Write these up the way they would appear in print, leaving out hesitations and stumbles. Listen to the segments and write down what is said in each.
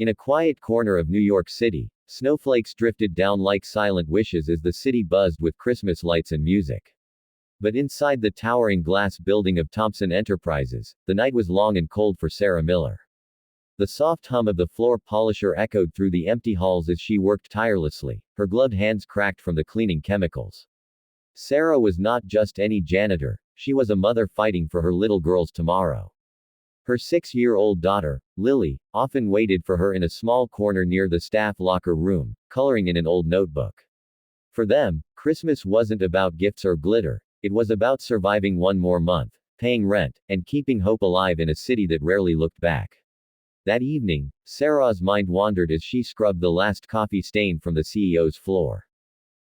In a quiet corner of New York City, snowflakes drifted down like silent wishes as the city buzzed with Christmas lights and music. But inside the towering glass building of Thompson Enterprises, the night was long and cold for Sarah Miller. The soft hum of the floor polisher echoed through the empty halls as she worked tirelessly, her gloved hands cracked from the cleaning chemicals. Sarah was not just any janitor, she was a mother fighting for her little girl's tomorrow. Her 6-year-old daughter, Lily, often waited for her in a small corner near the staff locker room, coloring in an old notebook. For them, Christmas wasn't about gifts or glitter, it was about surviving one more month, paying rent, and keeping hope alive in a city that rarely looked back. That evening, Sarah's mind wandered as she scrubbed the last coffee stain from the CEO's floor.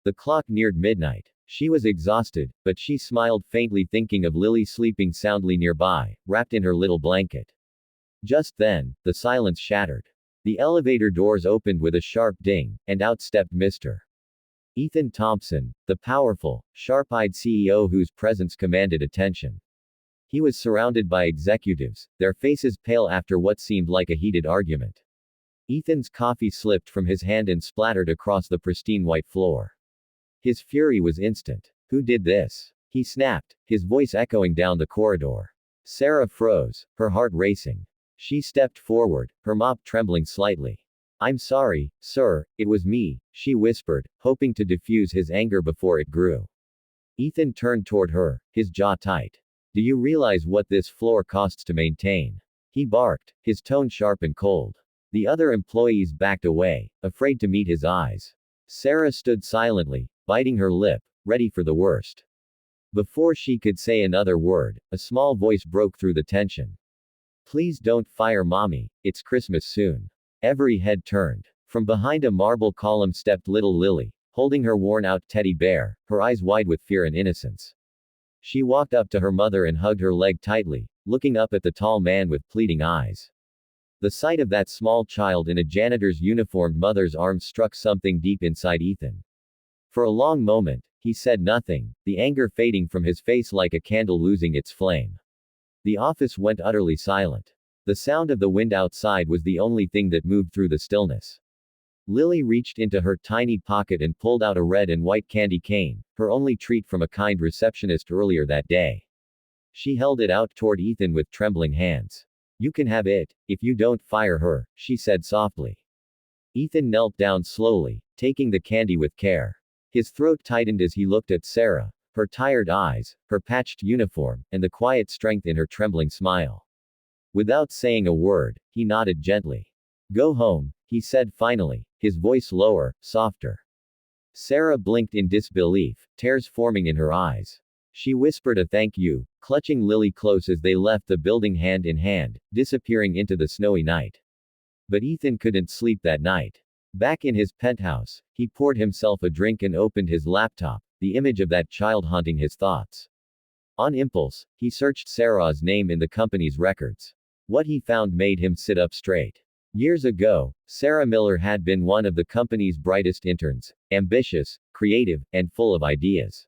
The clock neared midnight. She was exhausted, but she smiled faintly thinking of Lily sleeping soundly nearby, wrapped in her little blanket. Just then, the silence shattered. The elevator doors opened with a sharp ding, and out stepped Mr. Ethan Thompson, the powerful, sharp-eyed CEO whose presence commanded attention. He was surrounded by executives, their faces pale after what seemed like a heated argument. Ethan's coffee slipped from his hand and splattered across the pristine white floor. His fury was instant. Who did this? He snapped, his voice echoing down the corridor. Sarah froze, her heart racing. She stepped forward, her mop trembling slightly. "I'm sorry, sir, it was me," she whispered, hoping to diffuse his anger before it grew. Ethan turned toward her, his jaw tight. "Do you realize what this floor costs to maintain?" He barked, his tone sharp and cold. The other employees backed away, afraid to meet his eyes. Sarah stood silently, biting her lip, ready for the worst. Before she could say another word, a small voice broke through the tension. "Please don't fire Mommy, it's Christmas soon." Every head turned. From behind a marble column stepped little Lily, holding her worn-out teddy bear, her eyes wide with fear and innocence. She walked up to her mother and hugged her leg tightly, looking up at the tall man with pleading eyes. The sight of that small child in a janitor's uniformed mother's arms struck something deep inside Ethan. For a long moment, he said nothing, the anger fading from his face like a candle losing its flame. The office went utterly silent. The sound of the wind outside was the only thing that moved through the stillness. Lily reached into her tiny pocket and pulled out a red and white candy cane, her only treat from a kind receptionist earlier that day. She held it out toward Ethan with trembling hands. "You can have it, if you don't fire her," she said softly. Ethan knelt down slowly, taking the candy with care. His throat tightened as he looked at Sarah, her tired eyes, her patched uniform, and the quiet strength in her trembling smile. Without saying a word, he nodded gently. "Go home," he said finally, his voice lower, softer. Sarah blinked in disbelief, tears forming in her eyes. She whispered a thank you, clutching Lily close as they left the building hand in hand, disappearing into the snowy night. But Ethan couldn't sleep that night. Back in his penthouse, he poured himself a drink and opened his laptop, the image of that child haunting his thoughts. On impulse, he searched Sarah's name in the company's records. What he found made him sit up straight. Years ago, Sarah Miller had been one of the company's brightest interns, ambitious, creative, and full of ideas.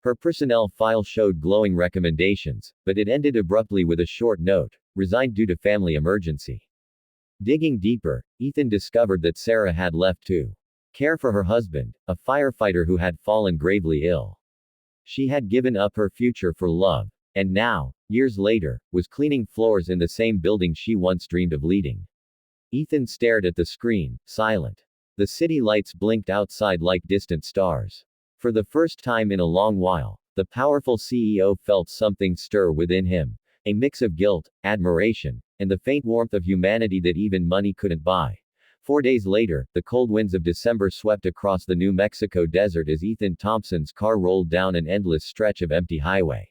Her personnel file showed glowing recommendations, but it ended abruptly with a short note, resigned due to family emergency. Digging deeper, Ethan discovered that Sarah had left to care for her husband, a firefighter who had fallen gravely ill. She had given up her future for love, and now, years later, was cleaning floors in the same building she once dreamed of leading. Ethan stared at the screen, silent. The city lights blinked outside like distant stars. For the first time in a long while, the powerful CEO felt something stir within him, a mix of guilt, admiration, and the faint warmth of humanity that even money couldn't buy. 4 days later, the cold winds of December swept across the New Mexico desert as Ethan Thompson's car rolled down an endless stretch of empty highway.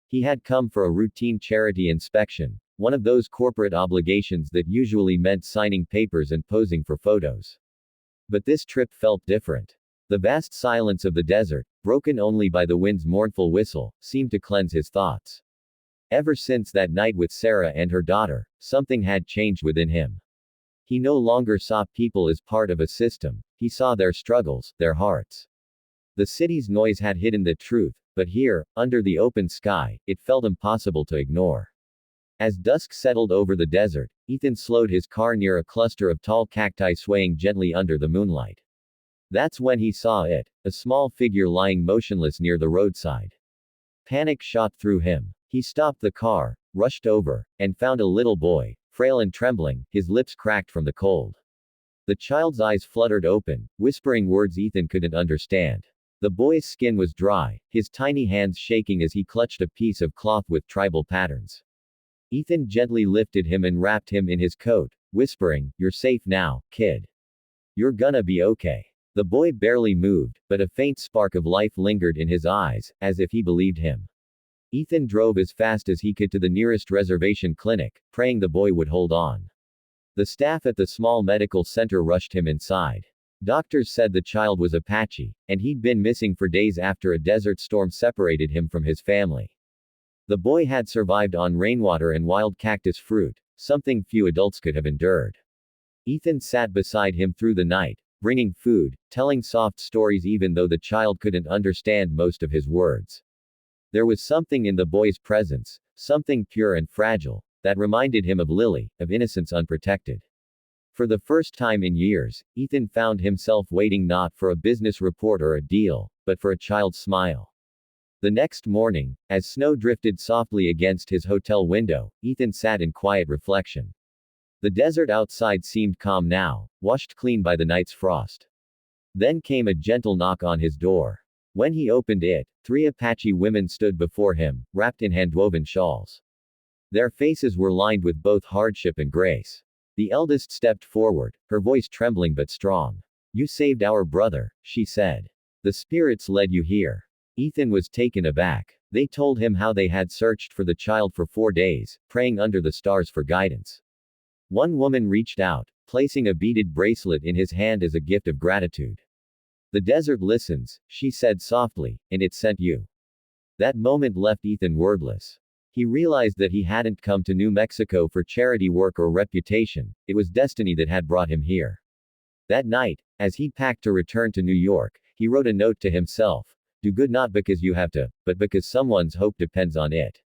He had come for a routine charity inspection, one of those corporate obligations that usually meant signing papers and posing for photos. But this trip felt different. The vast silence of the desert, broken only by the wind's mournful whistle, seemed to cleanse his thoughts. Ever since that night with Sarah and her daughter, something had changed within him. He no longer saw people as part of a system, he saw their struggles, their hearts. The city's noise had hidden the truth, but here, under the open sky, it felt impossible to ignore. As dusk settled over the desert, Ethan slowed his car near a cluster of tall cacti swaying gently under the moonlight. That's when he saw it, a small figure lying motionless near the roadside. Panic shot through him. He stopped the car, rushed over, and found a little boy, frail and trembling, his lips cracked from the cold. The child's eyes fluttered open, whispering words Ethan couldn't understand. The boy's skin was dry, his tiny hands shaking as he clutched a piece of cloth with tribal patterns. Ethan gently lifted him and wrapped him in his coat, whispering, "You're safe now, kid. You're gonna be okay." The boy barely moved, but a faint spark of life lingered in his eyes, as if he believed him. Ethan drove as fast as he could to the nearest reservation clinic, praying the boy would hold on. The staff at the small medical center rushed him inside. Doctors said the child was Apache, and he'd been missing for days after a desert storm separated him from his family. The boy had survived on rainwater and wild cactus fruit, something few adults could have endured. Ethan sat beside him through the night, bringing food, telling soft stories even though the child couldn't understand most of his words. There was something in the boy's presence, something pure and fragile, that reminded him of Lily, of innocence unprotected. For the first time in years, Ethan found himself waiting not for a business report or a deal, but for a child's smile. The next morning, as snow drifted softly against his hotel window, Ethan sat in quiet reflection. The desert outside seemed calm now, washed clean by the night's frost. Then came a gentle knock on his door. When he opened it, 3 Apache women stood before him, wrapped in handwoven shawls. Their faces were lined with both hardship and grace. The eldest stepped forward, her voice trembling but strong. "You saved our brother," she said. "The spirits led you here." Ethan was taken aback. They told him how they had searched for the child for 4 days, praying under the stars for guidance. One woman reached out, placing a beaded bracelet in his hand as a gift of gratitude. "The desert listens," she said softly, "and it sent you." That moment left Ethan wordless. He realized that he hadn't come to New Mexico for charity work or reputation, it was destiny that had brought him here. That night, as he packed to return to New York, he wrote a note to himself: "Do good not because you have to, but because someone's hope depends on it."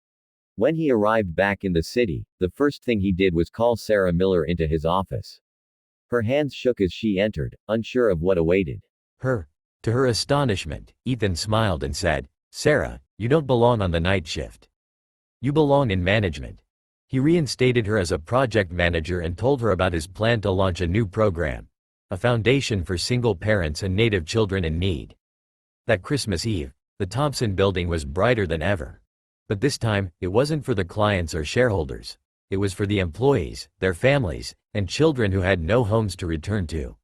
When he arrived back in the city, the first thing he did was call Sarah Miller into his office. Her hands shook as she entered, unsure of what awaited her. To her astonishment, Ethan smiled and said, "Sarah, you don't belong on the night shift. You belong in management." He reinstated her as a project manager and told her about his plan to launch a new program, a foundation for single parents and Native children in need. That Christmas Eve, the Thompson building was brighter than ever. But this time, it wasn't for the clients or shareholders. It was for the employees, their families, and children who had no homes to return to.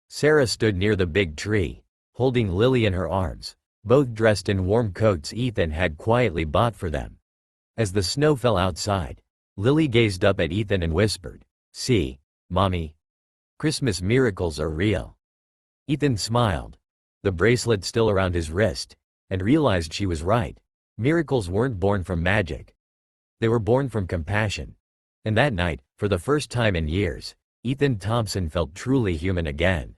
Sarah stood near the big tree, holding Lily in her arms, both dressed in warm coats Ethan had quietly bought for them. As the snow fell outside, Lily gazed up at Ethan and whispered, "See, Mommy? Christmas miracles are real." Ethan smiled, the bracelet still around his wrist, and realized she was right. Miracles weren't born from magic. They were born from compassion. And that night, for the first time in years, Ethan Thompson felt truly human again.